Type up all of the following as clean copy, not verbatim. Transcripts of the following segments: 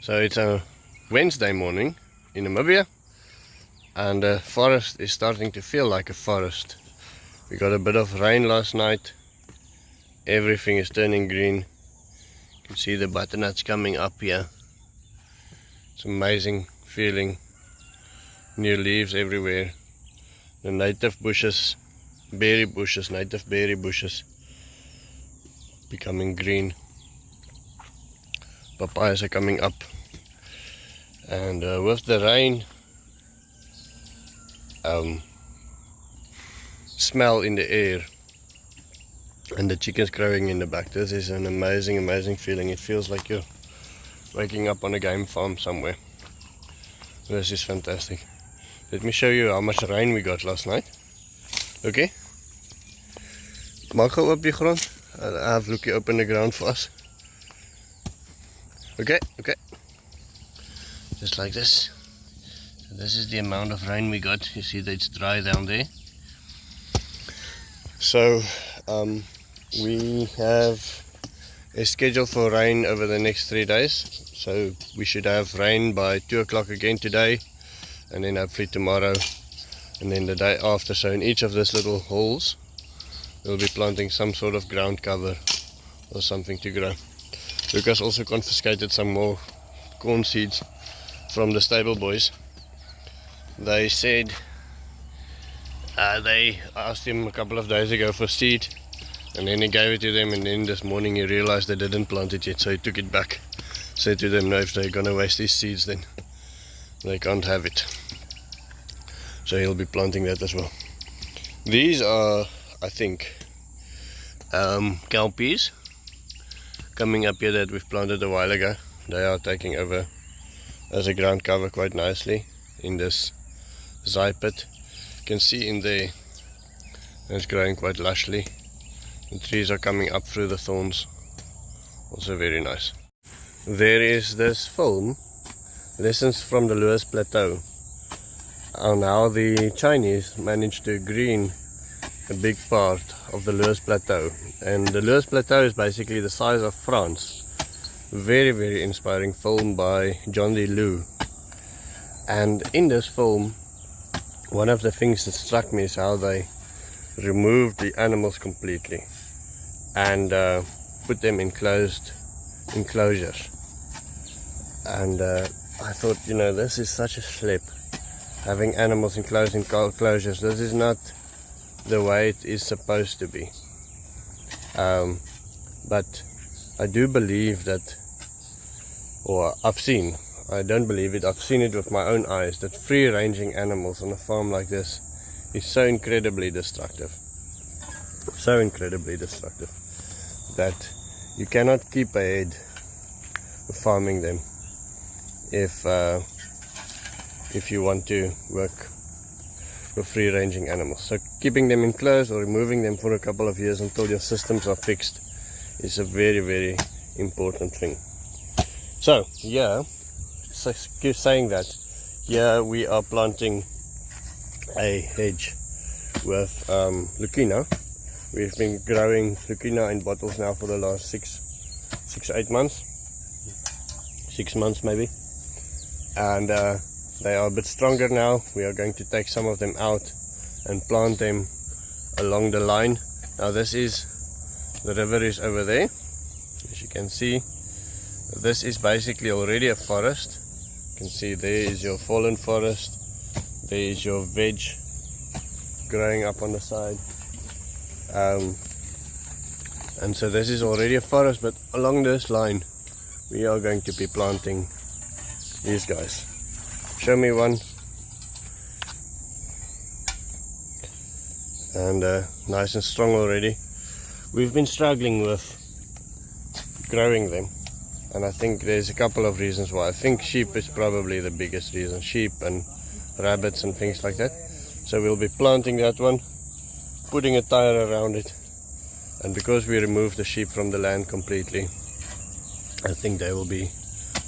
So it's a Wednesday morning in Namibia, and the forest is starting to feel like a forest. We got a bit of rain last night. Everything is turning green. You can see the butternuts coming up here. It's amazing feeling. New leaves everywhere. The native bushes, native berry bushes becoming green. Papayas are coming up. And with the rain, smell in the air, and the chickens crowing in the back, this is an amazing feeling. It feels like you're waking up on a game farm somewhere. This is fantastic. Let me show you how much rain we got last night. Okay, maak gou op die grond. I'll have Lucky open the ground for us. Okay, just like this. So this is the amount of rain we got. You see that it's dry down there. So we have a schedule for rain over the next 3 days. So we should have rain by 2 o'clock again today, and then hopefully tomorrow, and then the day after. So in each of these little holes we'll be planting some sort of ground cover or something to grow. Lucas also confiscated some more corn seeds from the stable boys. They said they asked him a couple of days ago for seed, and then he gave it to them, and then this morning he realized they didn't plant it yet, so he took it back. Said to them, no, if they're gonna waste these seeds, then they can't have it. So he'll be planting that as well. These are, I think, cowpeas coming up here that we've planted a while ago. They are taking over as a ground cover quite nicely in this zai pit. You can see in there it's growing quite lushly. The trees are coming up through the thorns, also very nice. There is this film, Lessons from the Lewis Plateau, on how the Chinese managed to green a big part of the Lewis Plateau. And the Lewis Plateau is basically the size of France. Very inspiring film by John D. Liu. And in this film, one of the things that struck me is how they removed the animals completely and put them in closed enclosures. And I thought, you know, this is such a slip, having animals in closed enclosures. This is not the way it is supposed to be. But I do believe that, or I've seen, I don't believe it, I've seen it with my own eyes, that free-ranging animals on a farm like this is so incredibly destructive. So incredibly destructive that you cannot keep ahead of farming them if you want to work with free-ranging animals. So keeping them enclosed or removing them for a couple of years until your systems are fixed is a very important thing. So yeah, keep saying that. Here we are planting a hedge with Lucina. We've been growing Lucina in bottles now for the last 6 to 8 months. 6 months maybe. And they are a bit stronger now. We are going to take some of them out and plant them along the line. Now this is, the river is over there, as you can see. This is basically already a forest. You can see there is your fallen forest, there is your veg growing up on the side, and so this is already a forest, but along this line we are going to be planting these guys. Show me one. And nice and strong already. We've been struggling with growing them, and I think there's a couple of reasons why. I think sheep is probably the biggest reason. Sheep and rabbits and things like that. So we'll be planting that one, putting a tire around it, and because we removed the sheep from the land completely, I think they will be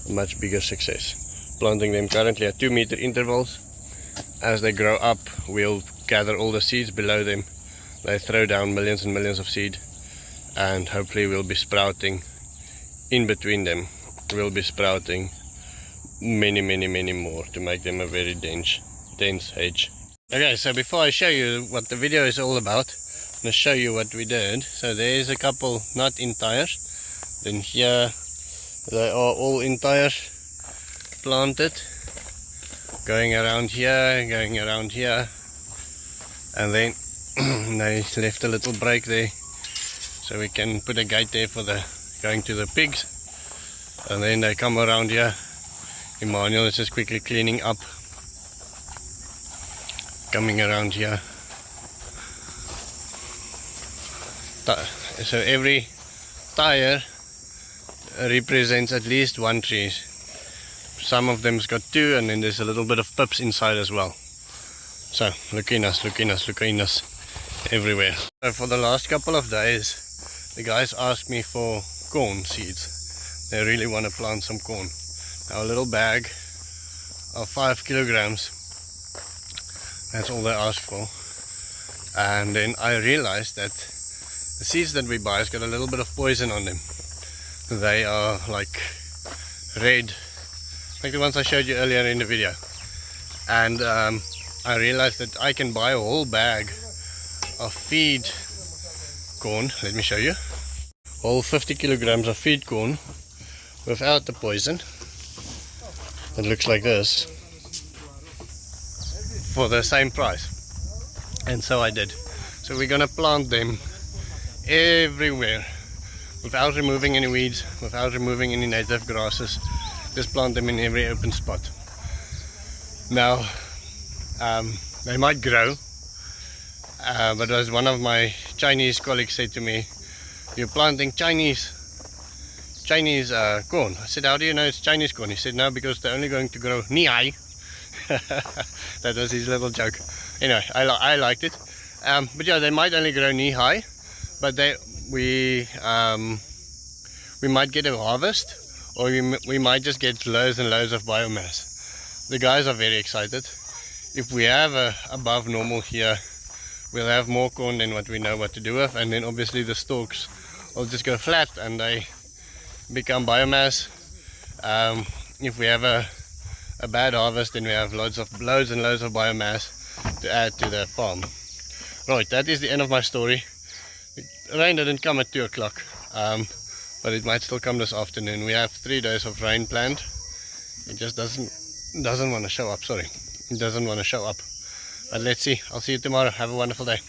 a much bigger success. Planting them currently at 2-meter intervals. As they grow up, we'll gather all the seeds below them. They throw down millions and millions of seed, and hopefully we'll be sprouting in between them. We'll be sprouting many more to make them a very dense hedge. Okay, so before I show you what the video is all about, I'm going to show you what we did. So there's a couple not in tires. Then here they are all in tires, planted, going around here, and then they left a little break there so we can put a gate there for the going to the pigs, and then they come around here. Emmanuel is just quickly cleaning up, coming around here. So every tire represents at least one tree. Some of them's got two, and then there's a little bit of pips inside as well. So look in us everywhere. So for the last couple of days the guys asked me for corn seeds. They really want to plant some corn. Now a little bag of 5 kilograms, that's all they asked for. And then I realized that the seeds that we buy has got a little bit of poison on them. They are like red, like the ones I showed you earlier in the video. And I realized that I can buy a whole bag of feed corn. Let me show you. All 50 kilograms of feed corn without the poison. It looks like this for the same price. And so I did. So we're gonna plant them everywhere without removing any weeds, without removing any native grasses. Just plant them in every open spot. Now they might grow, but as one of my Chinese colleagues said to me, "You're planting Chinese corn." I said, "How do you know it's Chinese corn?" He said, "No, because they're only going to grow knee high." That was his little joke. Anyway, I liked it. But yeah, they might only grow knee high, but we might get a harvest, or we might just get loads and loads of biomass. The guys are very excited. If we have above normal here, we'll have more corn than what we know what to do with, and then obviously the stalks will just go flat and they become biomass. If we have a bad harvest, then we have loads and loads of biomass to add to the farm. Right, that is the end of my story. The rain didn't come at 2 o'clock, but it might still come this afternoon. We have 3 days of rain planned. It just doesn't want to show up. Sorry, it doesn't want to show up. But let's see. I'll see you tomorrow. Have a wonderful day.